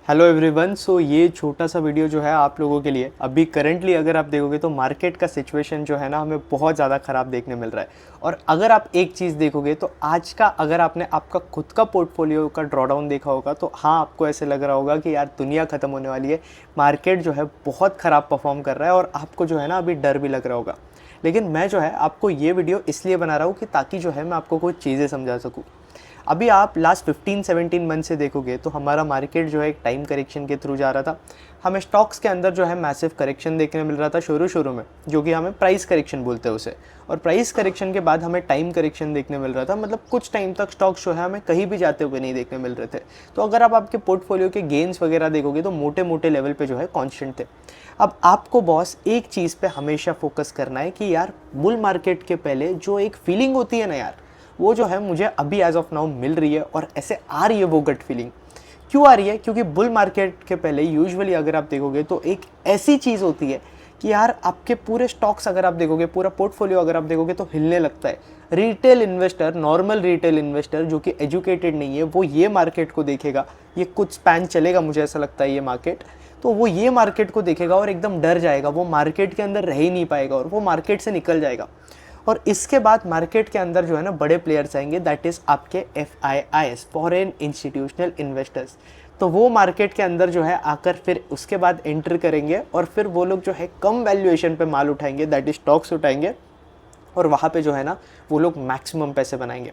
Hello everyone. सो ये छोटा सा वीडियो जो है आप लोगों के लिए, अभी करंटली अगर आप देखोगे तो मार्केट का सिचुएशन जो है ना हमें बहुत ज़्यादा ख़राब देखने मिल रहा है। और अगर आप एक चीज़ देखोगे तो आज का, अगर आपने आपका खुद का पोर्टफोलियो का ड्रॉडाउन देखा होगा तो हाँ, आपको ऐसे लग रहा होगा कि यार दुनिया ख़त्म होने वाली है, मार्केट जो है बहुत ख़राब परफॉर्म कर रहा है और आपको जो है ना अभी डर भी लग रहा होगा। लेकिन मैं जो है आपको ये वीडियो इसलिए बना रहा हूँ कि ताकि जो है मैं आपको कुछ चीज़ें समझा सकूँ। अभी आप लास्ट 15-17 मंथ से देखोगे तो हमारा मार्केट जो है एक टाइम करेक्शन के थ्रू जा रहा था। हमें स्टॉक्स के अंदर जो है मैसिव करेक्शन देखने मिल रहा था शुरू में, जो कि हमें प्राइस करेक्शन बोलते हैं उसे। और प्राइस करेक्शन के बाद हमें टाइम करेक्शन देखने मिल रहा था, मतलब कुछ टाइम तक स्टॉक्स जो है हमें कहीं भी जाते हुए नहीं देखने मिल रहे थे। तो अगर आप आपके पोर्टफोलियो के गेन्स वगैरह देखोगे तो मोटे मोटे लेवल पे जो है कॉन्स्टेंट थे। अब आपको बॉस एक चीज़ पे हमेशा फोकस करना है कि यार बुल मार्केट के पहले जो एक फीलिंग होती है ना यार, वो जो है मुझे अभी एज ऑफ नाउ मिल रही है। और ऐसे आ रही है वो गट फीलिंग। क्यों आ रही है? क्योंकि बुल मार्केट के पहले यूजुअली अगर आप देखोगे तो एक ऐसी चीज़ होती है कि यार आपके पूरे स्टॉक्स अगर आप देखोगे, पूरा पोर्टफोलियो अगर आप देखोगे तो हिलने लगता है। Retail investor, normal retail investor जो कि एजुकेटेड नहीं है, वो ये मार्केट को देखेगा, ये कुछ स्पैन चलेगा मुझे ऐसा लगता है ये मार्केट, तो वो ये मार्केट को देखेगा और एकदम डर जाएगा, वो मार्केट के अंदर रह ही नहीं पाएगा और वो मार्केट से निकल जाएगा। और इसके बाद मार्केट के अंदर जो है ना बड़े प्लेयर्स आएंगे, दैट इज़ आपके FIIs, फॉरेन इंस्टीट्यूशनल इन्वेस्टर्स। तो वो मार्केट के अंदर जो है आकर फिर उसके बाद एंटर करेंगे और फिर वो लोग जो है कम वैल्यूएशन पे माल उठाएंगे, दैट इज स्टॉक्स उठाएंगे, और वहाँ पे जो है ना वो लोग मैक्सिमम पैसे बनाएंगे।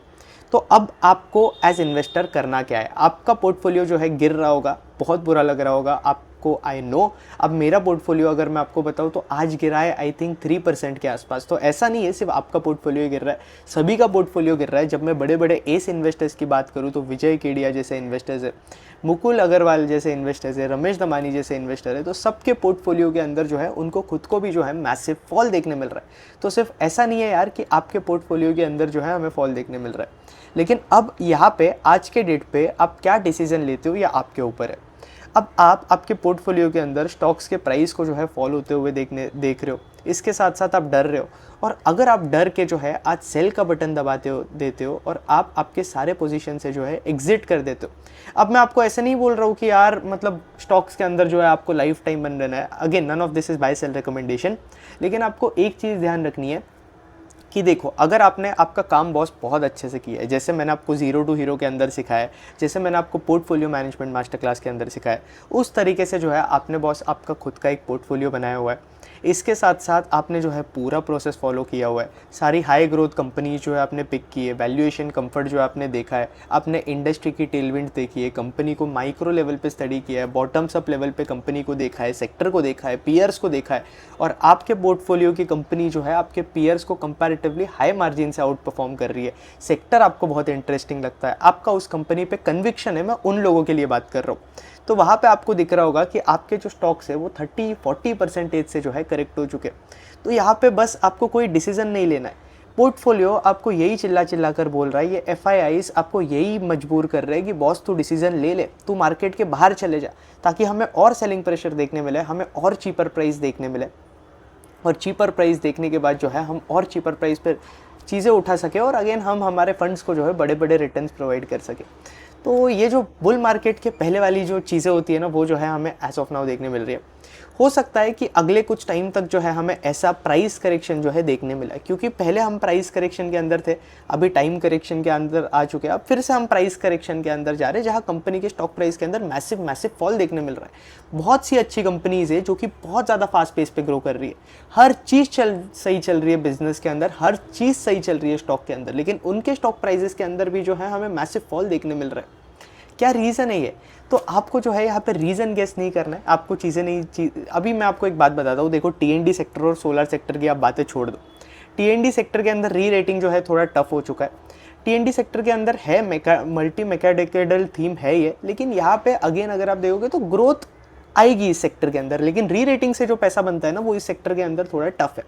तो अब आपको एज इन्वेस्टर करना क्या है? आपका पोर्टफोलियो जो है गिर रहा होगा, बहुत बुरा लग रहा होगा आपको, आई नो। अब मेरा पोर्टफोलियो अगर मैं आपको बताऊं तो आज गिरा है आई थिंक 3% के आसपास। तो ऐसा नहीं है सिर्फ आपका पोर्टफोलियो गिर रहा है, सभी का पोर्टफोलियो गिर रहा है। जब मैं बड़े बड़े एस इन्वेस्टर्स की बात करूँ तो विजय केडिया जैसे इन्वेस्टर्स है, मुकुल अग्रवाल जैसे इन्वेस्टर्स है, रमेश दमानी जैसे इन्वेस्टर है, तो सबके पोर्टफोलियो के अंदर जो है उनको खुद को भी जो है मैसिव फॉल देखने मिल रहा है। तो सिर्फ ऐसा नहीं है यार कि आपके पोर्टफोलियो के अंदर जो है हमें फॉल देखने मिल रहा है। लेकिन अब यहाँ पे आज के डेट पे आप क्या डिसीजन लेते हो या आपके ऊपर है। अब आप आपके पोर्टफोलियो के अंदर स्टॉक्स के प्राइस को जो है फॉल होते हुए देख रहे हो, इसके साथ साथ आप डर रहे हो। और अगर आप डर के जो है आज सेल का बटन देते हो और आप आपके सारे पोजीशन से जो है एग्जिट कर देते हो। अब मैं आपको ऐसे नहीं बोल रहा हूँ कि यार मतलब स्टॉक्स के अंदर जो है आपको लाइफ टाइम बन रहना है, again none of this is buy sell recommendation. लेकिन आपको एक चीज़ ध्यान रखनी है कि देखो, अगर आपने आपका काम बॉस बहुत अच्छे से किया है, जैसे मैंने आपको ज़ीरो टू हीरो के अंदर सिखाया है, जैसे मैंने आपको पोर्टफोलियो मैनेजमेंट मास्टर क्लास के अंदर सिखाया है, उस तरीके से जो है आपने बॉस आपका खुद का एक पोर्टफोलियो बनाया हुआ है। इसके साथ साथ आपने जो है पूरा प्रोसेस फॉलो किया हुआ है, सारी हाई ग्रोथ कंपनी जो है आपने पिक की है, वैल्यूएशन कंफर्ट जो आपने देखा है, आपने इंडस्ट्री की टेलविंड देखी है, कंपनी को माइक्रो लेवल पे स्टडी किया है, बॉटम्स अप लेवल पे कंपनी को देखा है, सेक्टर को देखा है, पीयर्स को देखा है। और आपके पोर्टफोलियो की कंपनी जो है आपके पीयर्स को कंपैरेटिवली हाई मार्जिन से आउट परफॉर्म कर रही है, सेक्टर आपको बहुत इंटरेस्टिंग लगता है, आपका उस कंपनी पे कन्विक्शन है, मैं उन लोगों के लिए बात कर रहा हूँ। तो वहाँ पे आपको दिख रहा होगा कि आपके जो स्टॉक्स है वो 30-40% से जो है करेक्ट हो चुके। तो यहाँ पे बस आपको कोई डिसीजन नहीं लेना है, पोर्टफोलियो आपको यही चिल्ला कर बोल रहा है, ये FIIs आपको यही मजबूर कर रहे हैं कि बॉस तू डिसीजन ले, तू मार्केट के बाहर चले जा, ताकि हमें और सेलिंग प्रेशर देखने मिले, हमें और चीपर प्राइस देखने मिले। और चीपर प्राइस देखने के बाद जो है हम और चीपर प्राइस पर चीज़ें उठा सके और अगेन हम हमारे फंड्स को जो है बड़े बड़े रिटर्न्स प्रोवाइड कर सके। तो ये जो बुल मार्केट के पहले वाली जो चीज़ें होती है ना, वो जो है हमें एज ऑफ नाउ देखने मिल रही है। हो सकता है कि अगले कुछ टाइम तक जो है हमें ऐसा प्राइस करेक्शन जो है देखने मिला है, क्योंकि पहले हम प्राइस करेक्शन के अंदर थे, अभी टाइम करेक्शन के अंदर आ चुके हैं, अब फिर से हम प्राइस करेक्शन के अंदर जा रहे हैं, जहां कंपनी के स्टॉक प्राइस के अंदर मैसिव फॉल देखने मिल रहा है। बहुत सी अच्छी कंपनीज है जो कि बहुत ज़्यादा फास्ट पेस पे ग्रो कर रही है, हर चीज़ सही चल रही है बिजनेस के अंदर, हर चीज़ सही चल रही है स्टॉक के अंदर, लेकिन उनके स्टॉक प्राइजेस के अंदर भी जो है हमें मैसिव फॉल देखने मिल रहा है। क्या रीज़न है ये? तो आपको जो है यहाँ पे रीज़न गेस नहीं करना है, आपको चीज़ें नहीं अभी मैं आपको एक बात बताता हूँ। देखो, TND सेक्टर और सोलर सेक्टर की आप बातें छोड़ दो। TND सेक्टर के अंदर री रेटिंग जो है थोड़ा टफ हो चुका है। TND सेक्टर के अंदर है मल्टी मैकेडेकेडल थीम है ये, लेकिन यहाँ पे अगेन अगर आप देखोगे तो ग्रोथ आएगी इस सेक्टर के अंदर, लेकिन री रेटिंग से जो पैसा बनता है ना वो इस सेक्टर के अंदर थोड़ा टफ है।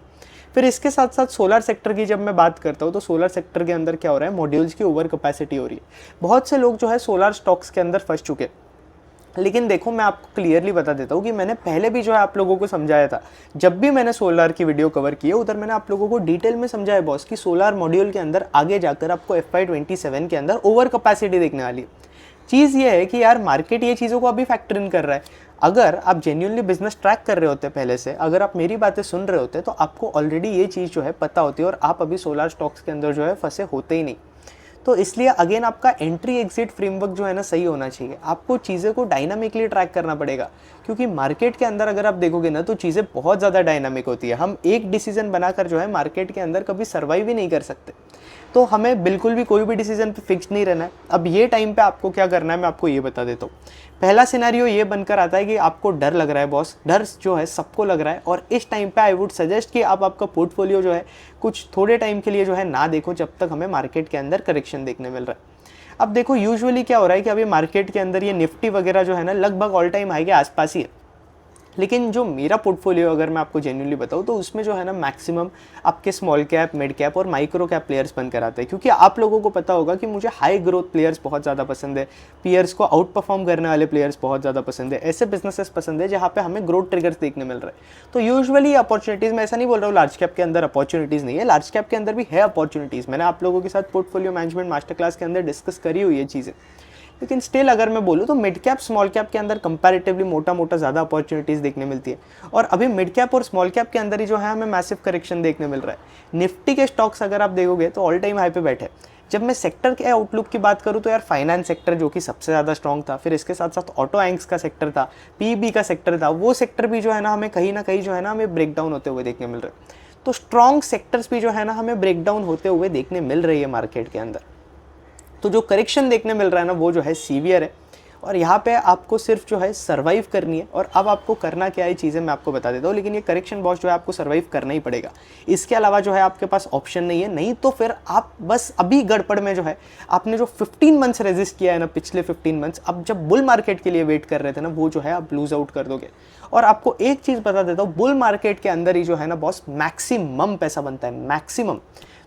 फिर इसके साथ साथ सोलर सेक्टर की जब मैं बात करता हूँ तो सोलर सेक्टर के अंदर क्या हो रहा है, मॉड्यूल्स की ओवर कैपेसिटी हो रही है। बहुत से लोग जो है सोलर स्टॉक्स के अंदर फंस चुके, लेकिन देखो मैं आपको क्लियरली बता देता हूँ कि मैंने पहले भी जो है आप लोगों को समझाया था, जब भी मैंने सोलर की वीडियो कवर की है उधर मैंने आप लोगों को डिटेल में समझाया बॉस कि सोलर मॉड्यूल के अंदर आगे जाकर आपको FY27 के अंदर ओवर कैपेसिटी देखने वाली है। चीज़ ये है कि यार मार्केट ये चीज़ों को अभी फैक्टर इन कर रहा है। अगर आप जेन्युइनली बिजनेस ट्रैक कर रहे होते पहले से, अगर आप मेरी बातें सुन रहे होते, तो आपको ऑलरेडी ये चीज़ जो है पता होती है और आप अभी सोलर स्टॉक्स के अंदर जो है फंसे होते ही नहीं। तो इसलिए अगेन आपका एंट्री एग्जिट फ्रेमवर्क जो है ना सही होना चाहिए। आपको चीज़ें को डायनामिकली ट्रैक करना पड़ेगा, क्योंकि मार्केट के अंदर अगर आप देखोगे ना तो चीज़ें बहुत ज़्यादा डायनामिक होती है। हम एक डिसीजन बनाकर जो है मार्केट के अंदर कभी सर्वाइव ही नहीं कर सकते। तो हमें बिल्कुल भी कोई भी डिसीजन पे फिक्स नहीं रहना है। अब ये टाइम पे आपको क्या करना है मैं आपको ये बता देता हूँ। पहला सिनेरियो ये बनकर आता है कि आपको डर लग रहा है बॉस, डर जो है सबको लग रहा है, और इस टाइम पे आई वुड सजेस्ट कि आप आपका पोर्टफोलियो जो है कुछ थोड़े टाइम के लिए जो है ना देखो, जब तक हमें मार्केट के अंदर करेक्शन देखने मिल रहा है। अब देखो यूजुअली क्या हो रहा है कि अभी मार्केट के अंदर ये निफ्टी वगैरह जो है ना लगभग ऑल टाइम हाई के आसपास ही है। लेकिन जो मेरा पोर्टफोलियो अगर मैं आपको जेन्युइनली बताऊँ तो उसमें जो है ना मैक्सिमम आपके स्मॉल कैप, मिड कैप और माइक्रो कैप प्लेयर्स बनकर आते हैं, क्योंकि आप लोगों को पता होगा कि मुझे हाई ग्रोथ प्लेयर्स बहुत ज़्यादा पसंद है, पीयर्स को आउट परफॉर्म करने वाले प्लेयर्स बहुत ज़्यादा पसंद है, ऐसे बिजनेसेस पसंद है जहाँ पे हमें ग्रोथ ट्रिगर्स देखने मिल रहे हैं। तो यूजुअली अपॉर्चुनिटीज़, मैं ऐसा नहीं बोल रहा हूँ लार्ज कैप के अंदर अपॉर्चुनिटीज़ नहीं है, लार्ज कैप के अंदर भी है अपॉर्चुनिटीज़। मैंने आप लोगों के साथ पोर्टफोलियो मैनेजमेंट मास्टर क्लास के अंदर डिस्कस करी हुई है चीज़ें। लेकिन स्टिल अगर मैं बोलूँ तो मिड कैप स्मॉल कैप के अंदर कंपैरेटिवली मोटा मोटा ज़्यादा अपॉर्चुनिटीज़ देखने मिलती है, और अभी मिड कैप और स्मॉल कैप के अंदर ही जो है हमें मैसिव करेक्शन देखने मिल रहा है। निफ्टी के स्टॉक्स अगर आप देखोगे तो ऑल टाइम हाई पे बैठे। जब मैं सेक्टर के आउटलुक की बात करूँ तो यार फाइनेंस सेक्टर जो कि सबसे ज़्यादा स्ट्रॉन्ग था, फिर इसके साथ साथ ऑटो एंक्स का सेक्टर था, पीबी का सेक्टर था, वो सेक्टर भी जो है ना हमें कहीं ना कहीं जो है ना हमें ब्रेकडाउन होते हुए देखने मिल रहे हैं। तो स्ट्रॉन्ग सेक्टर्स भी जो है ना हमें ब्रेकडाउन होते हुए देखने मिल रही है मार्केट के अंदर। तो जो करेक्शन देखने मिल रहा है ना वो जो है सीवियर है, और यहाँ पे आपको सिर्फ जो है सर्वाइव करनी है। और अब आपको करना क्या है चीज़ें मैं आपको बता देता हूँ, लेकिन ये करेक्शन बॉस जो है आपको सर्वाइव करना ही पड़ेगा। इसके अलावा जो है आपके पास ऑप्शन नहीं है, नहीं तो फिर आप बस अभी गड़बड़ में जो है आपने जो 15 मंथ्स रेजिस्ट किया है ना पिछले 15 मंथ्स, अब जब बुल मार्केट के लिए वेट कर रहे थे ना वो जो है आप लूज आउट कर दोगे। और आपको एक चीज़ बता देता हूँ, बुल मार्केट के अंदर ही जो है ना बॉस मैक्सिमम पैसा बनता है, मैक्सिमम।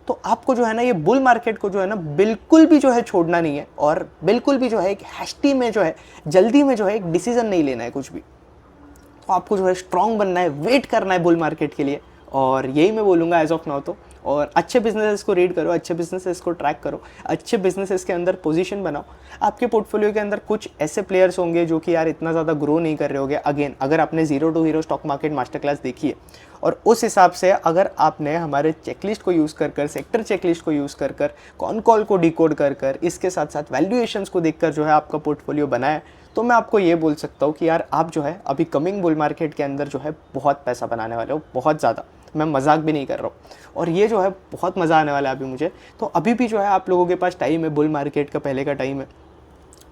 तो आपको जो है ना ये बुल मार्केट को जो है ना बिल्कुल भी जो है छोड़ना नहीं है, और बिल्कुल भी जो है एक हैस्टी में जो है जल्दी में जो है एक डिसीजन नहीं लेना है कुछ भी। तो आपको जो है स्ट्रांग बनना है, वेट करना है बुल मार्केट के लिए, और यही मैं बोलूँगा एज ऑफ नाउ तो। और अच्छे बिजनेसेस को रीड करो, अच्छे बिजनेसेस को ट्रैक करो, अच्छे बिजनेसेस के अंदर पोजीशन बनाओ। आपके पोर्टफोलियो के अंदर कुछ ऐसे प्लेयर्स होंगे जो कि यार इतना ज़्यादा ग्रो नहीं कर रहे होंगे। अगेन अगर आपने zero to hero stock market master class देखी है, और उस हिसाब से अगर आपने हमारे चेकलिस्ट को यूज़ कर सेक्टर चेकलिस्ट को यूज़ कर कॉन कॉल को डिकोड कर इसके साथ साथ वैल्यूएशंस को देखकर जो है आपका पोर्टफोलियो बनाया, तो मैं आपको ये बोल सकता हूँ कि यार आप जो है अभी कमिंग बुल मार्केट के अंदर जो है बहुत पैसा बनाने वाले हो, बहुत ज़्यादा। मैं मजाक भी नहीं कर रहा हूँ, और ये जो है बहुत मज़ा आने वाला है अभी मुझे। तो अभी भी जो है आप लोगों के पास टाइम है, बुल मार्केट का पहले का टाइम है,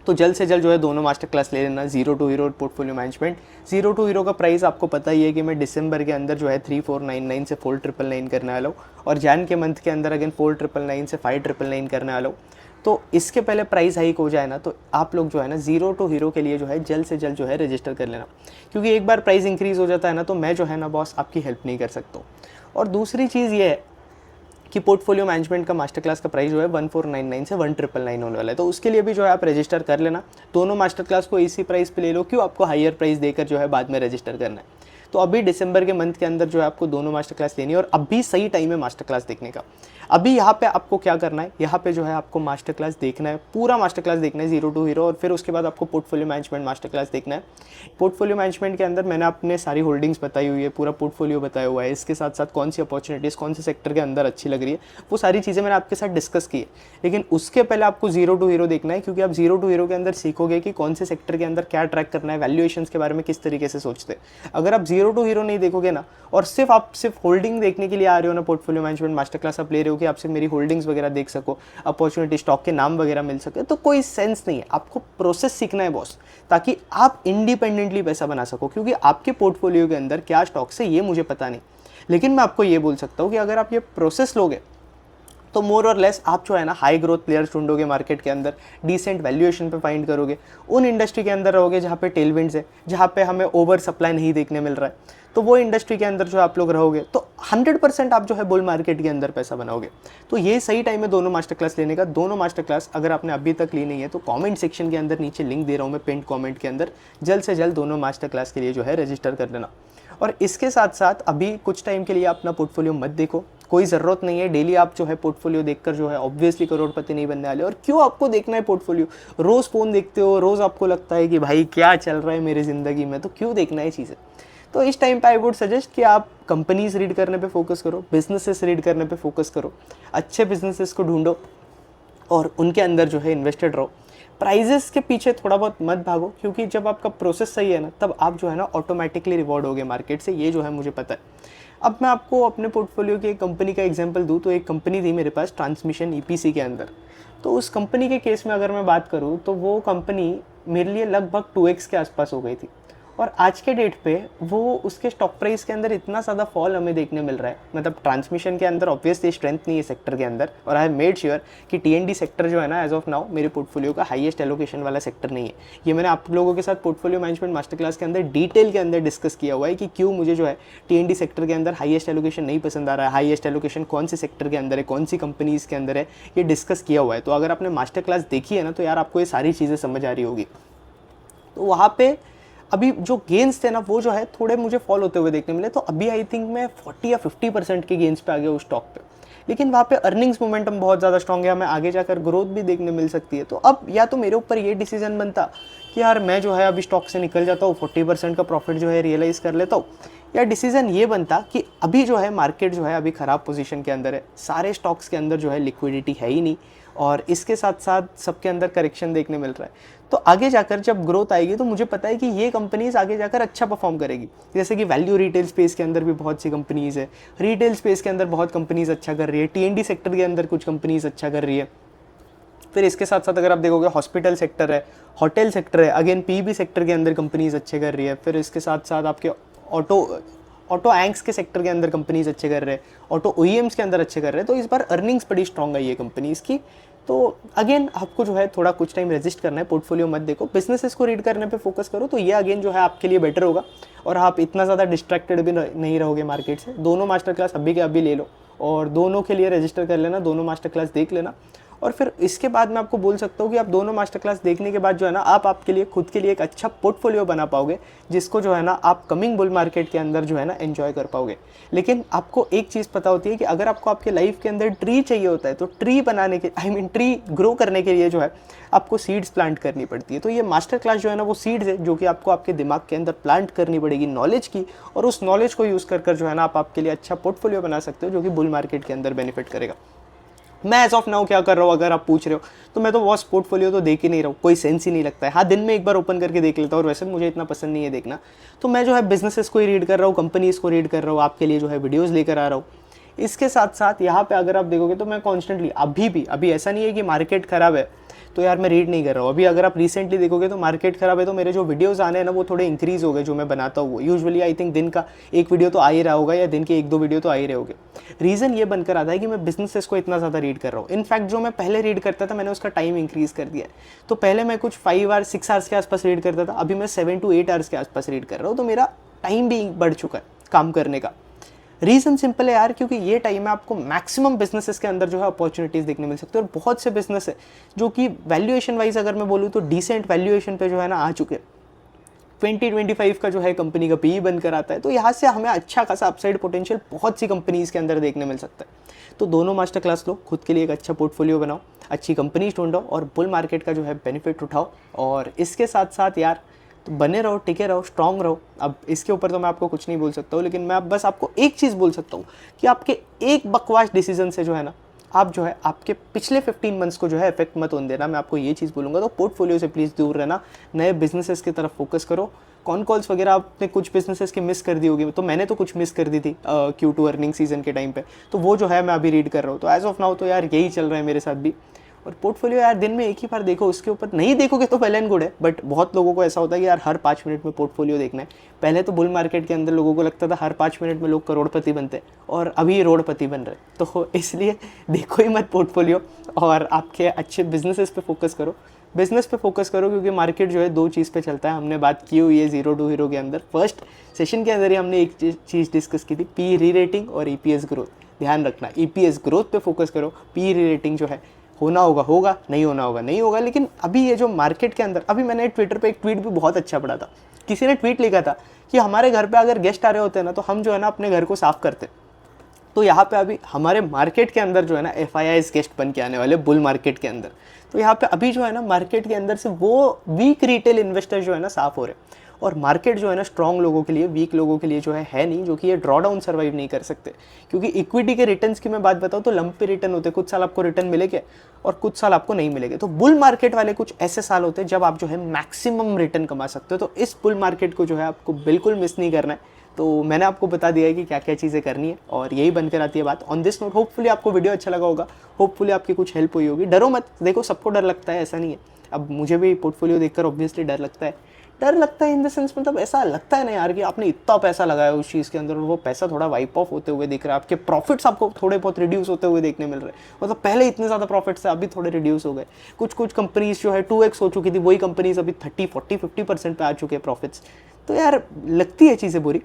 तो जल्द से जल्द जो है दोनों मास्टर क्लास ले लेना, zero to hero portfolio management. Zero to hero का प्राइस आपको पता ही है कि मैं दिसंबर के अंदर जो है 3499 से 4999 करने वाला हूँ, और जैन के मंथ के अंदर अगेन 4999 से 5999 करने वाला हूँ। तो इसके पहले प्राइस हाइक हो जाए ना तो आप लोग जो है ना जीरो टू हीरो के लिए जो है जल्द से जल्द जो है रजिस्टर कर लेना, क्योंकि एक बार प्राइस इंक्रीज़ हो जाता है ना तो मैं जो है ना बॉस आपकी हेल्प नहीं कर सकता। और दूसरी चीज़ ये है कि पोर्टफोलियो मैनेजमेंट का मास्टर क्लास का प्राइस जो है 1499 से 1999 होने वाला है, तो उसके लिए भी जो है आप रजिस्टर कर लेना। दोनों मास्टर क्लास को इसी प्राइस पे ले लो, क्यों आपको हायर प्राइस देकर जो है बाद में रजिस्टर करना है। तो अभी दिसंबर के मंथ के अंदर जो है आपको दोनों मास्टर क्लास लेनी है, और अभी सही टाइम है मास्टर क्लास देखने का। अभी यहाँ पे आपको क्या करना है, यहाँ पे जो है आपको मास्टर क्लास देखना है, पूरा मास्टर क्लास देखना है जीरो टू हीरो, और फिर उसके बाद आपको पोर्टफोलियो मैनेजमेंट मास्टर क्लास देखना है। पोर्टफोलियो मैनेजमेंट के अंदर मैंने अपने सारी होल्डिंग्स बताई हुई है, पूरा पोर्टफोलियो बताया हुआ है, इसके साथ साथ कौन सी अपॉर्चुनिटीज़ कौन से सेक्टर के अंदर अच्छी लग रही है, वो सारी चीज़ें मैंने आपके साथ डिस्कस की है। लेकिन उसके पहले आपको जीरो टू हीरो देखना है, क्योंकि आप जीरो टू हीरो के अंदर सीखोगे कि कौन से सेक्टर के अंदर क्या ट्रैक करना है, वैल्यूएशंस के बारे में किस तरीके से सोचते हैं। अगर आप जीरो टू हीरो नहीं देखोगे ना, और सिर्फ होल्डिंग देखने के लिए आ रहे हो ना, पोर्टफोलियो मैनेजमेंट मास्टर क्लास आप ले रहे हो कि आपसे मेरी होल्डिंग्स वगैरह देख सको, अपॉर्चुनिटी स्टॉक के नाम वगैरह मिल सके, तो कोई सेंस नहीं है। आपको प्रोसेस सीखना है बॉस, ताकि आप इंडिपेंडेंटली पैसा बना सको, क्योंकि आपके पोर्टफोलियो के अंदर क्या स्टॉक है ये मुझे पता नहीं। लेकिन मैं आपको ये बोल सकता हूँ कि अगर आप ये प्रोसेस लोगे तो मोर और लेस आप जो है ना हाई ग्रोथ प्लेयर्स ढूंढोगे मार्केट के अंदर, डिसेंट वैल्यूएशन पे फाइंड करोगे, उन इंडस्ट्री के अंदर रहोगे जहाँ पे टेलविंड्स है, जहाँ पे हमें ओवर सप्लाई नहीं देखने मिल रहा है, तो वो इंडस्ट्री के अंदर जो आप लोग रहोगे तो 100% आप जो है बुल मार्केट के अंदर पैसा बनाओगे। तो ये सही टाइम है दोनों मास्टर क्लास लेने का। दोनों मास्टर क्लास अगर आपने अभी तक ली नहीं है तो कमेंट सेक्शन के अंदर नीचे लिंक दे रहा हूँ मैं, पिन कमेंट के अंदर, जल्द से जल्द दोनों मास्टर क्लास के लिए जो है रजिस्टर कर लेना। और इसके साथ साथ अभी कुछ टाइम के लिए अपना पोर्टफोलियो मत देखो, कोई ज़रूरत नहीं है डेली आप जो है पोर्टफोलियो देखकर जो है ऑब्वियसली करोड़पति नहीं बनने वाले। और क्यों आपको देखना है पोर्टफोलियो? रोज़ फ़ोन देखते हो, रोज़ आपको लगता है कि भाई क्या चल रहा है मेरी ज़िंदगी में, तो क्यों देखना है चीज़ें? तो इस टाइम पे आई वुड सजेस्ट कि आप कंपनीज रीड करने पे फोकस करो, बिजनेसेस रीड करने पे फोकस करो, अच्छे बिजनेसेस को ढूंढो और उनके अंदर जो है इन्वेस्टेड रहो। प्राइजेस के पीछे थोड़ा बहुत मत भागो, क्योंकि जब आपका प्रोसेस सही है ना, तब आप जो है ना ऑटोमेटिकली रिवॉर्ड होगे मार्केट से, ये जो है मुझे पता है। अब मैं आपको अपने पोर्टफोलियो की एक कंपनी का एग्जांपल दूं, तो एक कंपनी थी मेरे पास ट्रांसमिशन ईपीसी के अंदर। तो उस कंपनी के केस में अगर मैं बात करूं, तो वो कंपनी मेरे लिए लगभग 2x के आसपास हो गई थी। और आज के डेट पे वो उसके स्टॉक प्राइस के अंदर इतना ज़्यादा फॉल हमें देखने मिल रहा है। मतलब ट्रांसमिशन के अंदर ऑब्वियसली स्ट्रेंथ नहीं है सेक्टर के अंदर, और आई हैव मेड श्योर कि टीएनडी सेक्टर जो है ना एज ऑफ नाउ मेरे पोर्टफोलियो का हाईएस्ट एलोकेशन वाला सेक्टर नहीं है। ये मैंने आप लोगों के साथ पोर्टफोलियो मैनेजमेंट मास्टर क्लास के अंदर डिटेल के अंदर डिस्कस किया हुआ है कि क्यों मुझे जो है टीएनडी सेक्टर के अंदर हाईएस्ट एलोकेशन नहीं पसंद आ रहा है, हाईएस्ट एलोकेशन कौन से सेक्टर के अंदर है, कौन सी कंपनीज़ के अंदर है, ये डिस्कस किया हुआ है। तो अगर आपने मास्टर क्लास देखी है ना, तो यार आपको ये सारी चीज़ें समझ आ रही होगी। तो वहाँ पे अभी जो गेंस थे ना, वो जो है थोड़े मुझे फॉल होते हुए देखने मिले। तो अभी आई थिंक मैं 40 या 50% के गेंस पे आ गया उस स्टॉक पे, लेकिन वहाँ पे अर्निंग्स मोमेंटम बहुत ज़्यादा स्ट्रॉन्ग है, हमें आगे जाकर ग्रोथ भी देखने मिल सकती है। तो अब या तो मेरे ऊपर ये डिसीजन बनता कि यार मैं जो है अभी स्टॉक से निकल जाता हूँ, 40% का प्रॉफिट जो है रियलाइज़ कर लेता हूँ, या डिसीजन ये बनता कि अभी जो है मार्केट जो है अभी ख़राब पोजीशन के अंदर है, सारे स्टॉक्स के अंदर जो है लिक्विडिटी है ही नहीं, और इसके साथ साथ सबके अंदर करेक्शन देखने मिल रहा है। तो आगे जाकर जब ग्रोथ आएगी तो मुझे पता है कि ये कंपनीज आगे जाकर अच्छा परफॉर्म करेगी। जैसे कि वैल्यू रिटेल स्पेस के अंदर भी बहुत सी कंपनीज है, रिटेल स्पेस के अंदर बहुत कंपनीज अच्छा कर रही है, टीएनडी सेक्टर के अंदर कुछ कंपनीज अच्छा कर रही है। फिर इसके साथ साथ अगर आप देखोगे हॉस्पिटल सेक्टर है, होटल सेक्टर है, अगेन पीबी सेक्टर के अंदर कंपनीज अच्छे कर रही है। फिर इसके साथ साथ आपके ऑटो एंक्स के सेक्टर के अंदर कंपनीज अच्छे कर रहे हैं, ऑटो ओईएम्स के अंदर अच्छे कर रहे हैं। तो इस बार अर्निंग्स बड़ी स्ट्रॉन्ग आई है कंपनीज की। तो अगेन आपको जो है थोड़ा कुछ टाइम रेजिस्ट करना है, पोर्टफोलियो मत देखो, बिजनेसेस को रीड करने पे फोकस करो, तो ये अगेन जो है आपके लिए बेटर होगा, और आप इतना ज़्यादा डिस्ट्रैक्टेड भी नहीं रहोगे मार्केट से। दोनों मास्टर क्लास अभी के अभी ले लो और दोनों के लिए रजिस्टर कर लेना, दोनों मास्टर क्लास देख लेना। और फिर इसके बाद मैं आपको बोल सकता हूँ कि आप दोनों मास्टर क्लास देखने के बाद जो है ना, आप आपके लिए खुद के लिए एक अच्छा पोर्टफोलियो बना पाओगे, जिसको जो है ना आप कमिंग बुल मार्केट के अंदर जो है ना एंजॉय कर पाओगे। लेकिन आपको एक चीज़ पता होती है कि अगर आपको आपके लाइफ के अंदर ट्री चाहिए होता है, तो ट्री बनाने के ट्री ग्रो करने के लिए जो है आपको सीड्स प्लांट करनी पड़ती है। तो ये मास्टर क्लास जो है ना, वो सीड्स है जो कि आपको आपके दिमाग के अंदर प्लांट करनी पड़ेगी नॉलेज की, और उस नॉलेज को यूज़ कर जो है ना आप आपके लिए अच्छा पोर्टफोलियो बना सकते हो, जो कि बुल मार्केट के अंदर बेनिफिट करेगा। मैं एज ऑफ नाउ क्या कर रहा हूँ अगर आप पूछ रहे हो, तो मैं तो वॉच पोर्टफोलियो तो देख ही नहीं रहा हूँ, कोई सेंस ही नहीं लगता है। हाँ, दिन में एक बार ओपन करके देख लेता हूँ, और वैसे मुझे इतना पसंद नहीं है देखना। तो मैं जो है बिजनेसेस को ही रीड कर रहा हूँ, कंपनीज़ को रीड कर रहा हूँ, आपके लिए जो है वीडियोज़ लेकर आ रहा हूँ। इसके साथ साथ यहाँ पे अगर आप देखोगे तो मैं कॉन्स्टेंटली अभी ऐसा नहीं है कि मार्केट ख़राब है तो यार मैं रीड नहीं कर रहा हूँ। अभी अगर आप रिसेंटली देखोगे तो मार्केट ख़राब है, तो मेरे जो वीडियोज़ आने हैं ना, वो थोड़े इंक्रीज़ हो गए जो मैं बनाता हूँ। यूजुअली आई थिंक दिन का एक वीडियो तो आ ही रहा होगा, या दिन के 1-2 वीडियो तो आ ही रहे होंगे। रीज़न ये बनकर आता है कि मैं बिजनेसेस को इतना ज़्यादा रीड कर रहा हूँ। इनफैक्ट जो मैं पहले रीड करता था, मैंने उसका टाइम इंक्रीज़ कर दिया है। तो पहले मैं कुछ 5 आवर्स 6 आवर्स के आसपास रीड करता था, अभी मैं 7 to 8 आवर्स के आसपास रीड कर रहा हूँ। तो मेरा टाइम भी बढ़ चुका है काम करने का। रीज़न सिंपल है यार, क्योंकि ये टाइम में आपको मैक्सिमम बिजनेसेस के अंदर जो है अपॉर्चुनिटीज़ देखने मिल सकती है, और बहुत से बिजनेस है जो कि वैल्यूएशन वाइज अगर मैं बोलूँ तो डिसेंट वैल्यूएशन पे जो है ना आ चुके हैं। 20-25 का जो है कंपनी का पीई बनकर आता है। तो यहाँ से हमें अच्छा खासा अपसाइड पोटेंशियल बहुत सी कंपनीज़ के अंदर देखने मिल सकता है। तो दोनों मास्टर क्लास लो, खुद के लिए एक अच्छा पोर्टफोलियो बनाओ, अच्छी कंपनीज ढूंढो, और बुल मार्केट का जो है बेनिफिट उठाओ। और इसके साथ साथ यार तो बने रहो, टिके रहो, स्ट्रांग रहो। अब इसके ऊपर तो मैं आपको कुछ नहीं बोल सकता हूँ, लेकिन मैं बस आपको एक चीज़ बोल सकता हूँ कि आपके एक बकवास डिसीजन से जो है ना, आप जो है आपके पिछले 15 मंथ्स को जो है इफेक्ट मत होने देना। मैं आपको ये चीज़ बोलूँगा। तो पोर्टफोलियो से प्लीज़ दूर रहना, नए बिजनेसेस की तरफ फोकस करो। कॉन कॉल्स वगैरह आपने कुछ बिजनेसेस की मिस कर दी होगी, तो मैंने तो कुछ मिस कर दी थी Q2 अर्निंग सीजन के टाइम पे, तो वो जो है मैं अभी रीड कर रहा हूँ। तो एज ऑफ नाउ तो यार यही चल रहा है मेरे साथ भी। और पोर्टफोलियो यार दिन में एक ही बार देखो, उसके ऊपर नहीं देखोगे तो वेल एंड गुड है, बट बहुत लोगों को ऐसा होता है कि यार हर 5 मिनट में पोर्टफोलियो देखना है। पहले तो बुल मार्केट के अंदर लोगों को लगता था हर 5 मिनट में लोग करोड़पति बनते, और अभी रोडपति बन रहे। तो इसलिए देखो ही मत पोर्टफोलियो, और आपके अच्छे बिजनेसेस पे फोकस करो, बिजनेस पे फोकस करो, क्योंकि मार्केट जो है 2 चीज़ पे चलता है। हमने बात की हुई है जीरो टू हीरो के अंदर, फर्स्ट सेशन के अंदर ही हमने एक चीज़ डिस्कस की थी, पी री रेटिंग और ईपीएस ग्रोथ। ध्यान रखना, ईपीएस ग्रोथ पे फोकस करो, पी री रेटिंग जो है होना होगा होगा, नहीं होना होगा नहीं होगा। लेकिन अभी ये जो मार्केट के अंदर, अभी मैंने ट्विटर पे एक ट्वीट भी बहुत अच्छा पढ़ा था। किसी ने ट्वीट लिखा था कि हमारे घर पे अगर गेस्ट आ रहे होते हैं ना, तो हम जो है ना अपने घर को साफ़ करते, तो यहाँ पे अभी हमारे मार्केट के अंदर जो है ना FIIs गेस्ट बन के आने वाले बुल मार्केट के अंदर। तो यहाँ पे अभी जो है ना मार्केट के अंदर से वो वीक रिटेल इन्वेस्टर जो है ना साफ हो रहे हैं, और मार्केट जो है ना स्ट्रॉन्ग लोगों के लिए, वीक लोगों के लिए जो है नहीं, जो कि ये ड्रॉ डाउन सर्वाइव नहीं कर सकते। क्योंकि इक्विटी के रिटर्न्स की मैं बात बताऊँ तो लंपी रिटर्न होते हैं, कुछ साल आपको रिटर्न मिलेंगे और कुछ साल आपको नहीं मिलेंगे। तो बुल मार्केट वाले कुछ ऐसे साल होते हैं जब आप जो है मैक्सिमम रिटर्न कमा सकते हो। तो इस बुल मार्केट को जो है आपको बिल्कुल मिस नहीं करना है। तो मैंने आपको बता दिया है कि क्या क्या चीज़ें करनी है, और यही बनकर आती है बात। ऑन दिस नोट होपफुली आपको वीडियो अच्छा लगा होगा, होपफुली आपकी कुछ हेल्प हुई होगी। डरो मत, देखो सबको डर लगता है, ऐसा नहीं है। अब मुझे भी पोर्टफोलियो देखकर ऑब्वियसली डर लगता है। डर लगता है इन द सेंस, मतलब ऐसा लगता है ना यार कि आपने इतना पैसा लगाया उस चीज़ के अंदर और वो पैसा थोड़ा वाइप ऑफ होते हुए दिख रहा है, आपके प्रॉफिट्स आपको थोड़े बहुत रिड्यूस होते हुए देखने मिल रहे हैं। मतलब पहले इतने ज़्यादा प्रॉफिट्स थे, अभी थोड़े रिड्यूस हो गए। कुछ कुछ कंपनीज जो है 2x हो चुकी थी, वही कंपनीज अभी 30-40-50% पे आ चुके हैं प्रॉफिट्स। तो यार लगती है चीज़ें बुरी,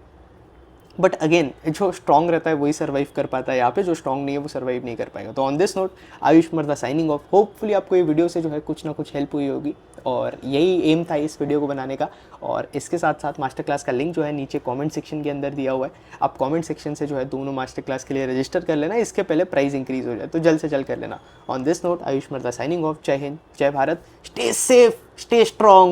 बट अगेन जो स्ट्रॉन्ग रहता है वही सर्वाइव कर पाता है। यहाँ पे जो स्ट्रॉन्ग नहीं है वो सर्वाइव नहीं कर पाएगा। तो ऑन दिस नोट आयुष मर्दा साइनिंग ऑफ। होपफुली आपको ये वीडियो से जो है कुछ ना कुछ हेल्प हुई होगी, और यही एम था इस वीडियो को बनाने का। और इसके साथ साथ मास्टर क्लास का लिंक जो है नीचे कमेंट सेक्शन के अंदर दिया हुआ है। आप कमेंट सेक्शन से जो है दोनों मास्टर क्लास के लिए रजिस्टर कर लेना, इसके पहले प्राइस इंक्रीज हो जाए, तो जल्द से जल्द कर लेना। ऑन दिस नोट आयुष मर्दा साइनिंग ऑफ। जय हिंद, जय Bharat, stay safe, stay strong.